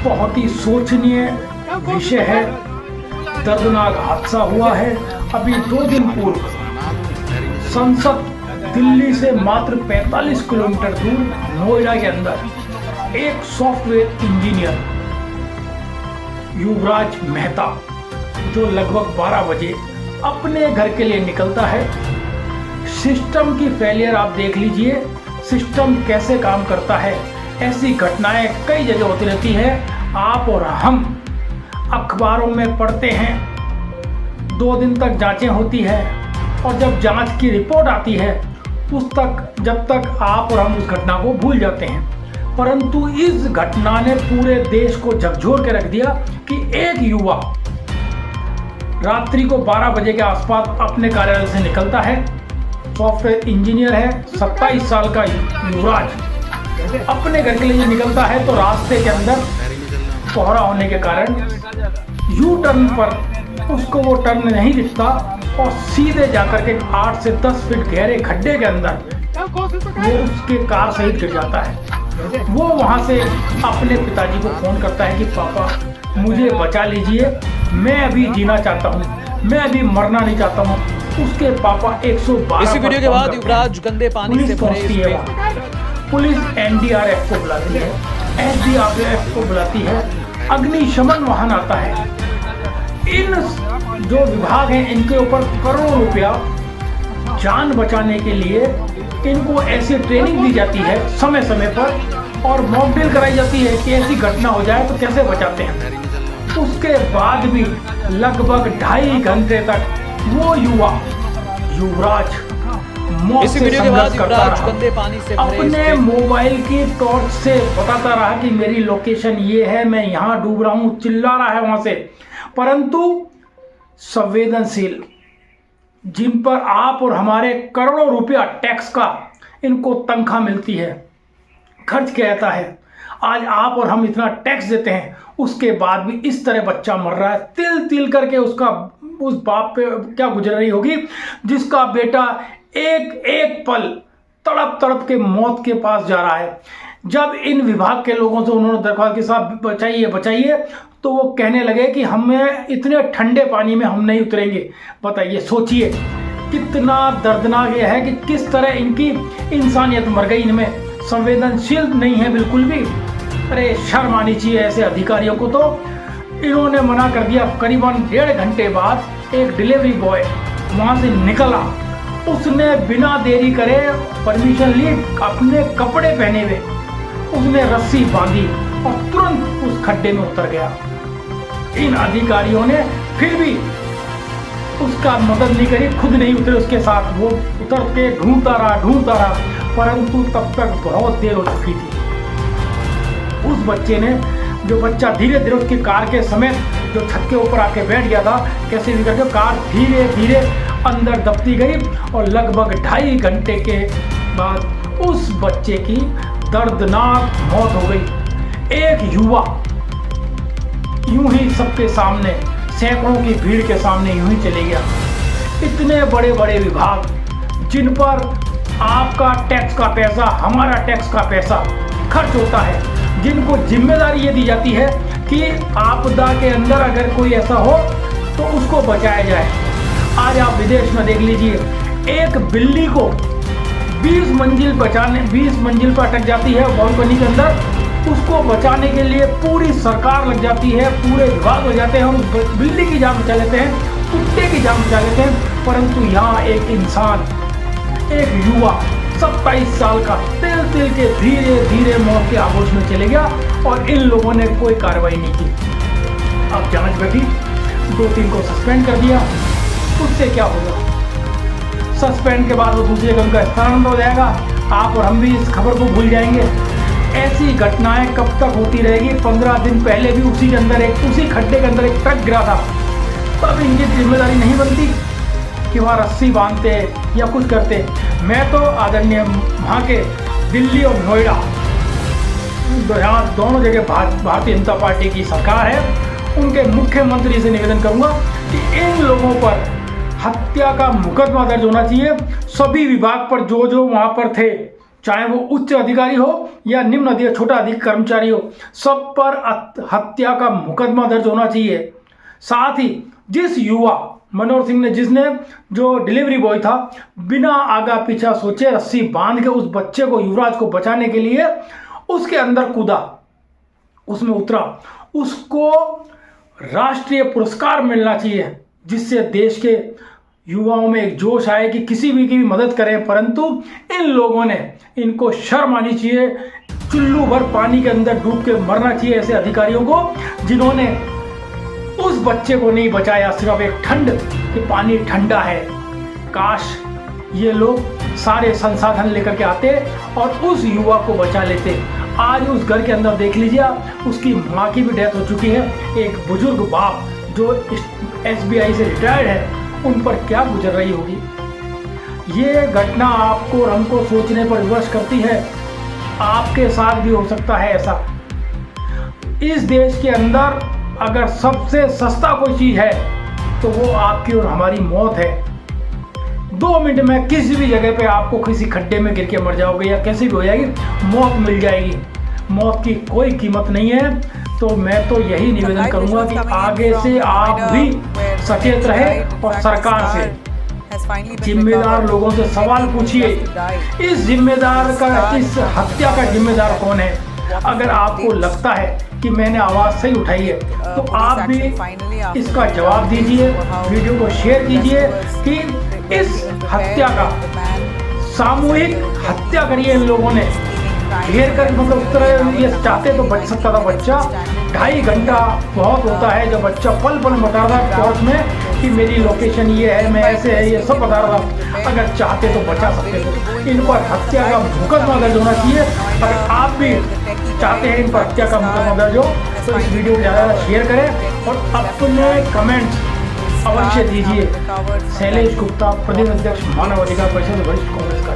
बहुत ही शोचनीय विषय है। दर्दनाक हादसा हुआ है अभी 2 दिन पूर्व। संसद दिल्ली से मात्र 45 किलोमीटर दूर नोएडा के अंदर एक सॉफ्टवेयर इंजीनियर युवराज मेहता, जो लगभग 12 बजे अपने घर के लिए निकलता है। सिस्टम की फेलियर आप देख लीजिए, सिस्टम कैसे काम करता है। ऐसी घटनाएं कई जगह होती रहती है, आप और हम अखबारों में पढ़ते हैं। 2 दिन तक जांचें होती है और जब जांच की रिपोर्ट आती है जब तक आप और हम उस घटना को भूल जाते हैं। परंतु इस घटना ने पूरे देश को झकझोर के रख दिया कि एक युवा रात्रि को 12 बजे के आसपास अपने कार्यालय से निकलता है। सॉफ्टवेयर इंजीनियर है, 27 साल का युवराज अपने घर के लिए निकलता है। तो रास्ते के अंदर कोहरा होने के कारण यू टर्न पर उसको वो टर्न नहीं दिखता और सीधे जाकर के 8 से 10 फीट गहरे खड्डे के अंदर वो उसके कार सहित गिर जाता है। वो वहां से अपने पिताजी को फोन करता है कि पापा मुझे बचा लीजिए, मैं अभी जीना चाहता हूँ, मैं अभी मरना नहीं चाहता हूँ। उसके पापा 112 इसी वीडियो के बाद युवराज गंदे पानी से भरे पुलिस एनडीआरएफ को बुलाती है, एसडीआरएफ को बुलाती है, अग्निशमन वाहन आता है। इन जो विभाग हैं इनके ऊपर करोड़ों रुपया जान बचाने के लिए इनको ऐसी ट्रेनिंग दी जाती है समय समय पर, और मॉक ड्रिल कराई जाती है कि ऐसी घटना हो जाए तो कैसे बचाते हैं। उसके बाद भी लगभग 2.5 घंटे तक वो युवराज मौत से संघर्ष करता रहा। अपने मोबाइल की टॉर्च से बताता रहा कि मेरी लोकेशन ये है, मैं यहाँ डूब रहा हूँ, चिल्ला रहा है वहां से। परंतु संवेदनशील जिन पर आप और हमारे करोड़ों रुपया टैक्स का इनको तनख्वाह मिलती है, खर्च किया जाता है, आज आप और हम इतना टैक्स देते हैं, उसके बाद भी इस तरह बच्चा मर रहा है। तिल तिल करके उस बाप पे क्या गुजर रही होगी जिसका बेटा एक पल तड़प तड़प के मौत के पास जा रहा है। जब इन विभाग के लोगों से उन्होंने दरख्वास्त की साहब बचाइए बचाइए, तो वो कहने लगे कि हमें इतने ठंडे पानी में हम नहीं उतरेंगे। बताइए, सोचिए कितना दर्दनाक यह है कि किस तरह इनकी इंसानियत मर गई, इनमें संवेदनशील नहीं है बिल्कुल भी। अरे शर्म आनी चाहिए ऐसे अधिकारियों को। तो इन्होंने मना कर दिया। करीबन 1.5 घंटे बाद एक डिलीवरी बॉय वहाँ से निकला, उसने बिना देरी करे परमिशन ली, अपने कपड़े पहने हुए उसने रस्सी बांधी और तुरंत उस खड्डे में उतर गया। इन अधिकारियों ने फिर भी उसका मदद नहीं करी, खुद नहीं उतरे उसके साथ। वो उतर के ढूंढता रहा, परंतु तब तक बहुत देर हो चुकी थी। उस बच्चे ने, जो बच्चा धीरे धीरे उसकी कार के समेत जो छत के ऊपर आके बैठ गया था, कैसे भी करके कार धीरे धीरे अंदर दबती गई और लगभग 2.5 घंटे के बाद उस बच्चे की दर्दनाक मौत हो गई। एक युवा यूं ही सबके सामने, सैकड़ों की भीड़ के सामने यूं ही चले गया। इतने बड़े बड़े विभाग जिन पर आपका टैक्स का पैसा, हमारा टैक्स का पैसा खर्च होता है, जिनको जिम्मेदारी ये दी जाती है कि आपदा के अंदर अगर कोई ऐसा हो तो उसको बचाया जाए। आज आप विदेश में देख लीजिए, एक बिल्ली को 20 मंजिल पर अटक जाती है बालकनी के अंदर, उसको बचाने के लिए पूरी सरकार लग जाती है, पूरे विभाग लग जाते हैं, उस बिल्ली की जान बचा लेते हैं, कुत्ते की जान बचा लेते हैं। परंतु यहाँ एक इंसान, एक युवा 27 साल का तिल तिल के धीरे धीरे मौत के आगोश में चले गया और इन लोगों ने कोई कार्रवाई नहीं की। अब जांच बैठी, 2-3 को सस्पेंड कर दिया। उससे क्या होगा? सस्पेंड के बाद वो दूसरे जगह उनका स्थानांतरण हो जाएगा, आप और हम भी इस खबर को भूल जाएंगे। ऐसी घटनाएं कब तक होती रहेगी? 15 दिन पहले भी उसी खड्डे के अंदर एक ट्रक गिरा था, तब इनकी जिम्मेदारी नहीं बनती कि वहाँ रस्सी बांधते या कुछ करते। मैं तो आदरणीय वहाँ के दिल्ली और नोएडा, यहाँ दोनों जगह भारतीय जनता पार्टी की सरकार है, उनके मुख्यमंत्री से निवेदन करूंगा कि इन लोगों पर हत्या का मुकदमा दर्ज होना चाहिए। सभी विभाग पर जो वहाँ पर थे, चाहे वो उच्च अधिकारी हो या निम्न अधिकारी, छोटा अधिकारी कर्मचारी हो, सब पर हत्या का मुकदमा दर्ज होना चाहिए। साथ ही जिस युवा मनोहर सिंह ने, जिसने जो डिलीवरी बॉय था, बिना आगा पीछा सोचे रस्सी बांध के उस बच्चे को, युवराज को बचाने के लिए उसके अंदर कूदा, उसमें उतरा, उसको राष्ट्रीय पुरस्कार मिलना चाहिए, जिससे देश के युवाओं में एक जोश आए कि किसी भी की भी मदद करें। परंतु इन लोगों ने, इनको शर्म आनी चाहिए, चुल्लू भर पानी के अंदर डूब के मरना चाहिए ऐसे अधिकारियों को, जिन्होंने उस बच्चे को नहीं बचाया, सिर्फ एक ठंड कि पानी ठंडा है। काश ये लोग सारे संसाधन लेकर के आते और उस युवा को बचा लेते। आज उस घर के अंदर देख लीजिए आप, उसकी माँ की भी डेथ हो चुकी है, एक बुजुर्ग बाप जो SBI से रिटायर्ड है, उन पर क्या गुजर रही होगी। ये घटना आपको और हमको सोचने पर विवश करती है, आपके साथ भी हो सकता है ऐसा। इस देश के अंदर अगर सबसे सस्ता कोई चीज है तो वो आपकी और हमारी मौत है। 2 मिनट में किसी भी जगह पे आपको किसी खड्डे में गिर के मर जाओगे या कैसी भी हो जाएगी, मौत मिल जाएगी। मौत की कोई कीमत नहीं है। तो मैं तो यही निवेदन करूंगा कि आगे से आप भी सचेत रहे और सरकार से, जिम्मेदार लोगों से सवाल पूछिए, इस जिम्मेदार का, इस हत्या का जिम्मेदार कौन है। अगर आपको लगता है कि मैंने आवाज सही उठाई है तो आप भी इसका जवाब दीजिए, वीडियो को शेयर कीजिए कि इस हत्या का, सामूहिक हत्या करिए इन लोगों ने घेर कर, मतलब उस तरह ये चाहते तो बच सकता था बच्चा। 2.5 घंटा बहुत होता है जब बच्चा पल पल बता रहा था कोर्ट में कि मेरी लोकेशन ये है, मैं ऐसे है, ये सब बता रहा था। अगर चाहते तो बचा सकते थे। इन पर हत्या का मुकदमा दर्ज होना चाहिए। अगर आप भी चाहते हैं इन पर हत्या का मुकदमा दर्ज हो तो इस वीडियो को ज़्यादा शेयर करें और अपने कमेंट्स अवश्य दीजिए। शैलेश गुप्ता, प्रदेश अध्यक्ष मानव अधिकार परिषद, वरिष्ठ कांग्रेस का।